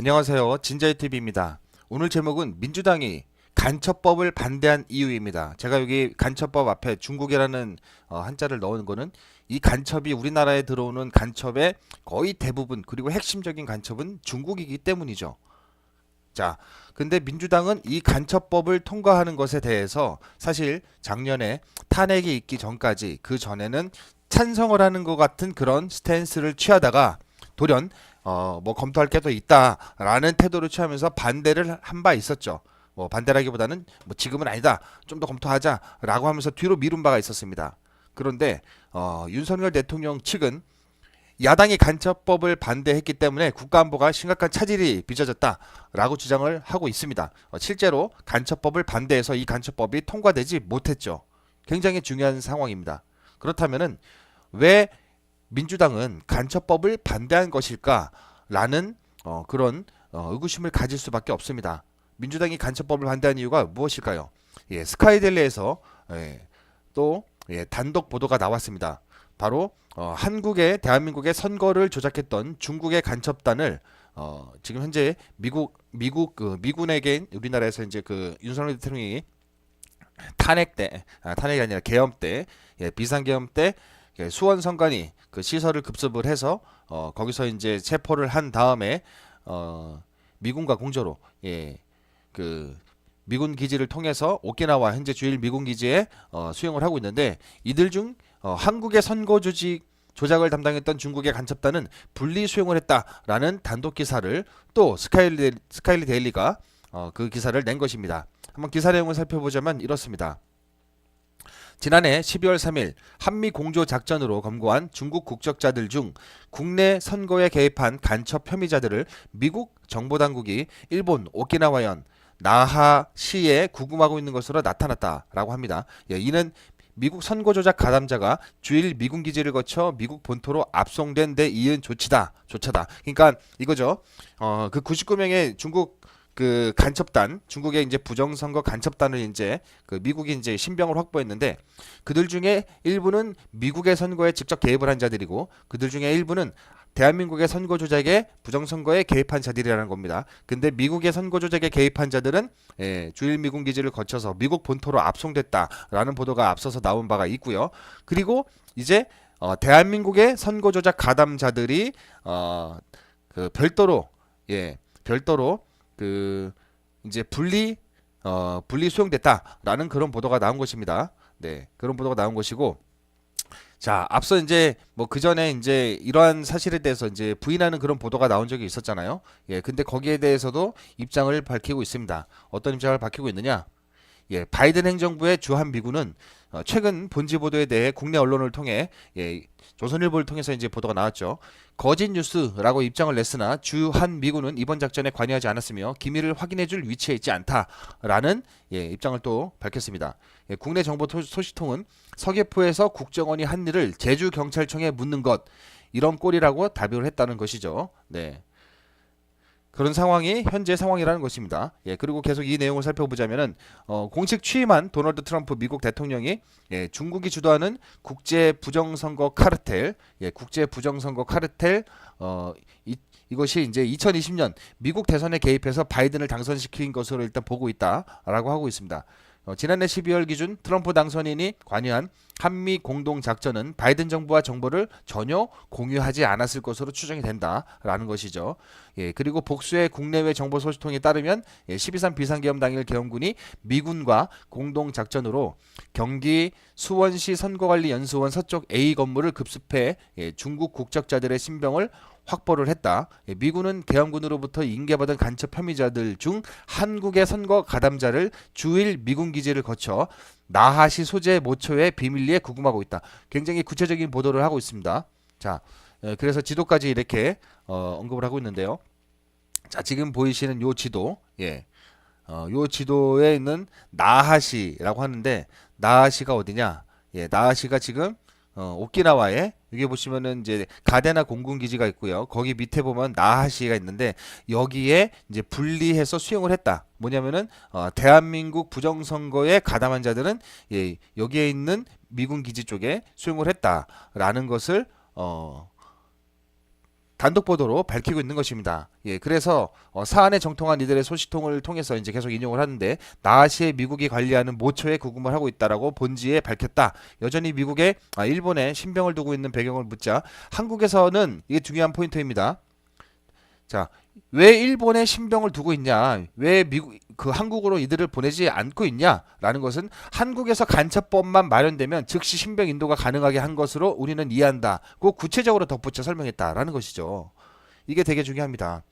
안녕하세요. 진저이TV입니다. 오늘 제목은 민주당이 간첩법을 반대한 이유입니다. 제가 여기 간첩법 앞에 중국이라는 한자를 넣은 거는 이 간첩이 우리나라에 들어오는 간첩의 거의 대부분 그리고 핵심적인 간첩은 중국이기 때문이죠. 자, 근데 민주당은 이 간첩법을 통과하는 것에 대해서 사실 작년에 탄핵이 있기 전까지 그 전에는 찬성을 하는 것 같은 그런 스탠스를 취하다가 돌연 뭐 검토할 게 더 있다라는 태도를 취하면서 반대를 한 바 있었죠. 뭐 반대라기보다는 뭐 지금은 아니다. 좀 더 검토하자라고 하면서 뒤로 미룬 바가 있었습니다. 그런데 윤석열 대통령 측은 야당이 간첩법을 반대했기 때문에 국가안보가 심각한 차질이 빚어졌다라고 주장을 하고 있습니다. 실제로 간첩법을 반대해서 이 간첩법이 통과되지 못했죠. 굉장히 중요한 상황입니다. 그렇다면은 왜 민주당은 간첩법을 반대한 것일까라는 그런 의구심을 가질 수밖에 없습니다. 민주당이 간첩법을 반대한 이유가 무엇일까요? 예, 스카이델리에서 또 단독 보도가 나왔습니다. 바로 한국의 대한민국의 선거를 조작했던 중국의 간첩단을 지금 현재 미군에게 우리나라에서 이제 그 윤석열 대통령이 탄핵이 아니라 계엄 때 비상계엄 때 수원 선관위 그 시설을 급습을 해서 거기서 이제 체포를 한 다음에 미군과 공조로 그 미군 기지를 통해서 오키나와 현재 주일 미군 기지에 수용을 하고 있는데 이들 중 한국의 선거 조직 조작을 담당했던 중국의 간첩단은 분리 수용을 했다라는 단독 기사를 또 스카일리 데일리가 그 기사를 낸 것입니다. 한번 기사 내용을 살펴보자면 이렇습니다. 지난해 12월 3일 한미 공조 작전으로 검거한 중국 국적자들 중 국내 선거에 개입한 간첩 혐의자들을 미국 정보당국이 일본 오키나와현 나하시에 구금하고 있는 것으로 나타났다라고 합니다. 이는 미국 선거 조작 가담자가 주일 미군 기지를 거쳐 미국 본토로 압송된 데 이은 조치다. 그러니까 이거죠. 그 99명의 중국 그 간첩단, 중국의 이제 부정선거 간첩단을 이제 그 미국이 이제 신병을 확보했는데 그들 중에 일부는 미국의 선거에 직접 개입을 한 자들이고 그들 중에 일부는 대한민국의 선거 조작에 부정선거에 개입한 자들이라는 겁니다. 근데 미국의 선거 조작에 개입한 자들은 주일 미군 기지를 거쳐서 미국 본토로 압송됐다라는 보도가 앞서서 나온 바가 있고요. 그리고 이제 대한민국의 선거 조작 가담자들이 그 별도로 그 이제 분리 수용됐다라는 그런 보도가 나온 것입니다. 네, 그런 보도가 나온 것이고 자, 앞서 이제 뭐 그 전에 이제 이러한 사실에 대해서 이제 부인하는 그런 보도가 나온 적이 있었잖아요. 근데 거기에 대해서도 입장을 밝히고 있습니다. 어떤 입장을 밝히고 있느냐? 바이든 행정부의 주한 미군은 최근 본지 보도에 대해 국내 언론을 통해 조선일보를 통해서 이제 보도가 나왔죠. 거짓 뉴스라고 입장을 냈으나 주한 미군은 이번 작전에 관여하지 않았으며 기밀을 확인해줄 위치에 있지 않다라는 입장을 또 밝혔습니다. 국내 정보 소식통은 서귀포에서 국정원이 한 일을 제주경찰청에 묻는 것 이런 꼴이라고 답변을 했다는 것이죠. 네. 그런 상황이 현재 상황이라는 것입니다. 그리고 계속 이 내용을 살펴보자면은 공식 취임한 도널드 트럼프 미국 대통령이 중국이 주도하는 국제 부정선거 카르텔 이것이 이제 2020년 미국 대선에 개입해서 바이든을 당선시킨 것으로 일단 보고 있다라고 하고 있습니다. 지난해 12월 기준 트럼프 당선인이 관여한 한미 공동작전은 바이든 정부와 정보를 전혀 공유하지 않았을 것으로 추정이 된다라는 것이죠. 그리고 복수의 국내외 정보 소식통에 따르면 12.3 비상계엄 당일 계엄군이 미군과 공동작전으로 경기 수원시 선거관리연수원 서쪽 A 건물을 급습해 중국 국적자들의 신병을 확보를 했다. 미군은 계엄군으로부터 인계받은 간첩 혐의자들 중 한국의 선거 가담자를 주일 미군 기지를 거쳐 나하시 소재 모처에 비밀리에 구금하고 있다. 굉장히 구체적인 보도를 하고 있습니다. 자, 그래서 지도까지 이렇게 언급을 하고 있는데요. 자, 지금 보이시는 요 지도, 요 지도에 있는 나하시라고 하는데 나하시가 어디냐? 나하시가 지금 오키나와에 여기 보시면은 이제 가데나 공군 기지가 있고요. 거기 밑에 보면 나하시가 있는데 여기에 이제 분리해서 수용을 했다. 뭐냐면은 대한민국 부정선거에 가담한 자들은 여기에 있는 미군 기지 쪽에 수용을 했다라는 것을 단독 보도로 밝히고 있는 것입니다. 예, 그래서 사안에 정통한 이들의 소식통을 통해서 이제 계속 인용을 하는데, 나하시에 미국이 관리하는 모처에 구금을 하고 있다라고 본지에 밝혔다. 여전히 미국에 일본에 신병을 두고 있는 배경을 묻자, 한국에서는 이게 중요한 포인트입니다. 자, 왜 일본에 신병을 두고 있냐? 왜 미국 한국으로 이들을 보내지 않고 있냐라는 것은 한국에서 간첩법만 마련되면 즉시 신병 인도가 가능하게 한 것으로 우리는 이해한다고 구체적으로 덧붙여 설명했다라는 것이죠. 이게 되게 중요합니다.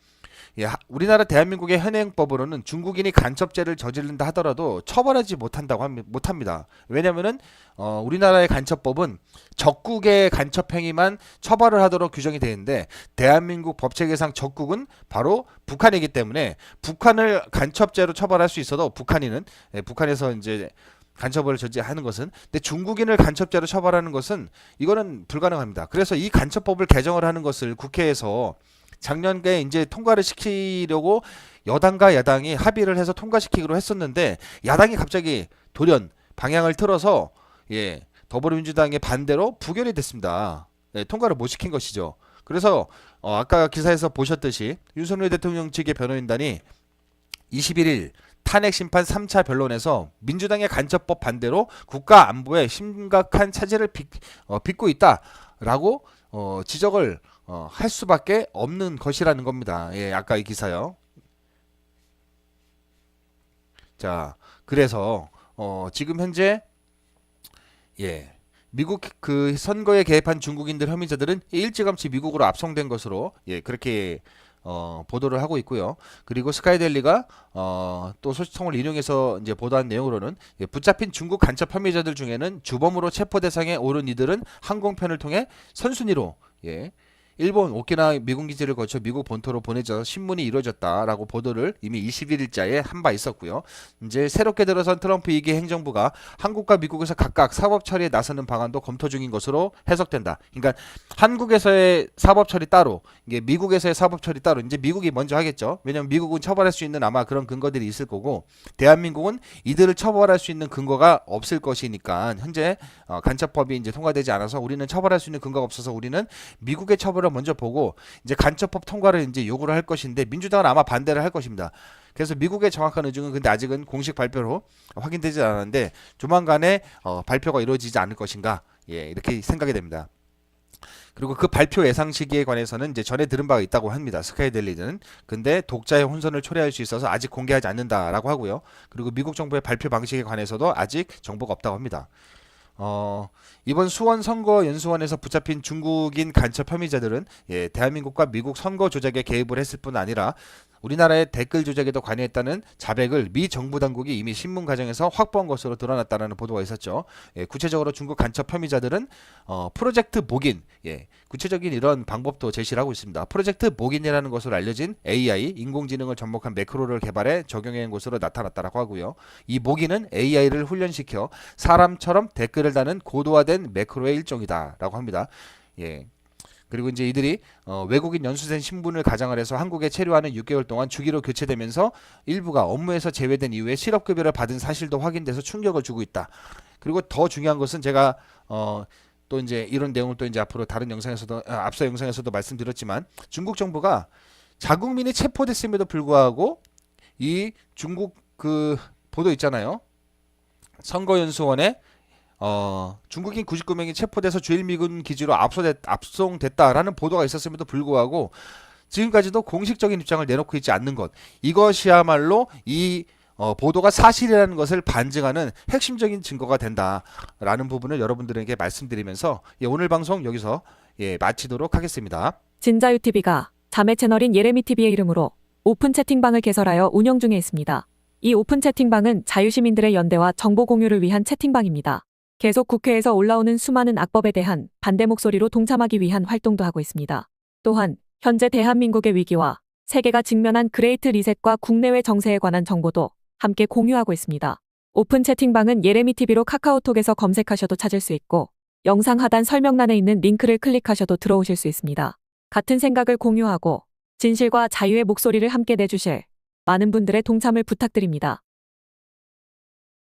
예, 우리나라 대한민국의 현행법으로는 중국인이 간첩죄를 저지른다 하더라도 처벌하지 못합니다. 왜냐면은 우리나라의 간첩법은 적국의 간첩 행위만 처벌을 하도록 규정이 되어 있는데, 대한민국 법체계상 적국은 바로 북한이기 때문에 북한을 간첩죄로 처벌할 수 있어도 북한에서 이제 간첩을 저지하는 것은, 근데 중국인을 간첩죄로 처벌하는 것은 이거는 불가능합니다. 그래서 이 간첩법을 개정을 하는 것을 국회에서 작년에 이제 통과를 시키려고 여당과 야당이 합의를 해서 통과시키기로 했었는데, 야당이 갑자기 돌연 방향을 틀어서 더불어민주당의 반대로 부결이 됐습니다. 통과를 못 시킨 것이죠. 그래서 아까 기사에서 보셨듯이 윤석열 대통령 측의 변호인단이 21일 탄핵 심판 3차 변론에서 민주당의 간첩법 반대로 국가 안보에 심각한 차질을 빚고 있다라고 지적을 할 수밖에 없는 것이라는 겁니다. 예, 아까 이 기사요. 자, 그래서 지금 현재 미국 그 선거에 개입한 중국인들 혐의자들은 일찌감치 미국으로 압송된 것으로 그렇게 보도를 하고 있고요. 그리고 스카이데일리가 또 소식통을 인용해서 이제 보도한 내용으로는, 붙잡힌 중국 간첩 혐의자들 중에는 주범으로 체포 대상에 오른 이들은 항공편을 통해 선순위로 일본 오키나와 미군 기지를 거쳐 미국 본토로 보내져 신문이 이루어졌다라고 보도를 이미 21일자에 한 바 있었고요. 이제 새롭게 들어선 트럼프 2기 행정부가 한국과 미국에서 각각 사법 처리에 나서는 방안도 검토 중인 것으로 해석된다. 그러니까 한국에서의 사법 처리 따로, 이게 미국에서의 사법 처리 따로. 이제 미국이 먼저 하겠죠. 왜냐면 미국은 처벌할 수 있는 아마 그런 근거들이 있을 거고, 대한민국은 이들을 처벌할 수 있는 근거가 없을 것이니까, 현재 간첩법이 이제 통과되지 않아서 우리는 처벌할 수 있는 근거가 없어서 우리는 미국의 처벌을 먼저 보고 이제 간첩법 통과를 이제 요구를 할 것인데, 민주당은 아마 반대를 할 것입니다. 그래서 미국의 정확한 의중은 근데 아직은 공식 발표로 확인되지 않았는데, 조만간에 발표가 이루어지지 않을 것인가, 이렇게 생각이 됩니다. 그리고 그 발표 예상 시기에 관해서는 이제 전에 들은 바가 있다고 합니다. 스카이델리는. 근데 독자의 혼선을 초래할 수 있어서 아직 공개하지 않는다라고 하고요. 그리고 미국 정부의 발표 방식에 관해서도 아직 정보가 없다고 합니다. 이번 수원 선거연수원에서 붙잡힌 중국인 간첩 혐의자들은 대한민국과 미국 선거 조작에 개입을 했을 뿐 아니라 우리나라의 댓글 조작에도 관여했다는 자백을 미 정부 당국이 이미 신문 과정에서 확보한 것으로 드러났다는 보도가 있었죠. 구체적으로 중국 간첩 혐의자들은 프로젝트 목인, 구체적인 이런 방법도 제시를 하고 있습니다. 프로젝트 목인이라는 것으로 알려진 AI, 인공지능을 접목한 매크로를 개발해 적용한 것으로 나타났다고 하고요. 이 목인은 AI를 훈련시켜 사람처럼 댓글을 다는 고도화된 매크로의 일종이다라고 합니다. 그리고 이제 이들이 외국인 연수생 신분을 가장을 해서 한국에 체류하는 6개월 동안 주기로 교체되면서 일부가 업무에서 제외된 이후에 실업급여를 받은 사실도 확인돼서 충격을 주고 있다. 그리고 더 중요한 것은 제가 또 이제 이런 내용을 또 이제 앞으로 다른 영상에서도 앞서 영상에서도 말씀드렸지만, 중국 정부가 자국민이 체포됐음에도 불구하고 이 중국 그 보도 있잖아요. 선거연수원에 중국인 99명이 체포돼서 주일미군 기지로 압송됐다라는 보도가 있었음에도 불구하고 지금까지도 공식적인 입장을 내놓고 있지 않는 것, 이것이야말로 이 보도가 사실이라는 것을 반증하는 핵심적인 증거가 된다라는 부분을 여러분들에게 말씀드리면서 오늘 방송 여기서 마치도록 하겠습니다. 진자유TV가 자매 채널인 예레미TV의 이름으로 오픈 채팅방을 개설하여 운영 중에 있습니다. 이 오픈 채팅방은 자유시민들의 연대와 정보 공유를 위한 채팅방입니다. 계속 국회에서 올라오는 수많은 악법에 대한 반대 목소리로 동참하기 위한 활동도 하고 있습니다. 또한 현재 대한민국의 위기와 세계가 직면한 그레이트 리셋과 국내외 정세에 관한 정보도 함께 공유하고 있습니다. 오픈 채팅방은 예레미TV로 카카오톡에서 검색하셔도 찾을 수 있고, 영상 하단 설명란에 있는 링크를 클릭하셔도 들어오실 수 있습니다. 같은 생각을 공유하고 진실과 자유의 목소리를 함께 내주실 많은 분들의 동참을 부탁드립니다.